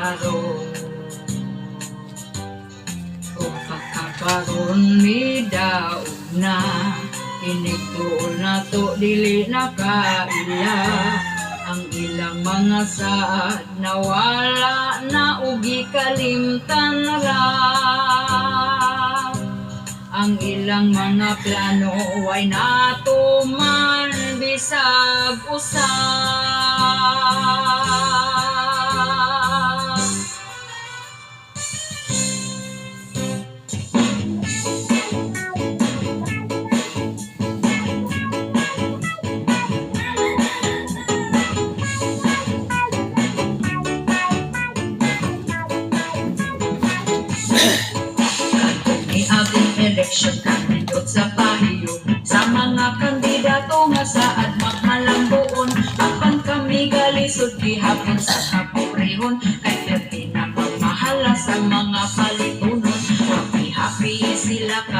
aron. Kung pagkaparon mi daog na, inigtuon na to dili na kaila. Ang ilang mga saad nawala na ugi kalimtan ra. Ang ilang mga plano way natuman bisag usa. Eleksyon kanindot sa pahiyo sa mga kandidato nga saad magmalambuon. Apan kami galisod gihapon sa kaporehon, kay perti na pagmahala sa mga palitunon. Happy sila ka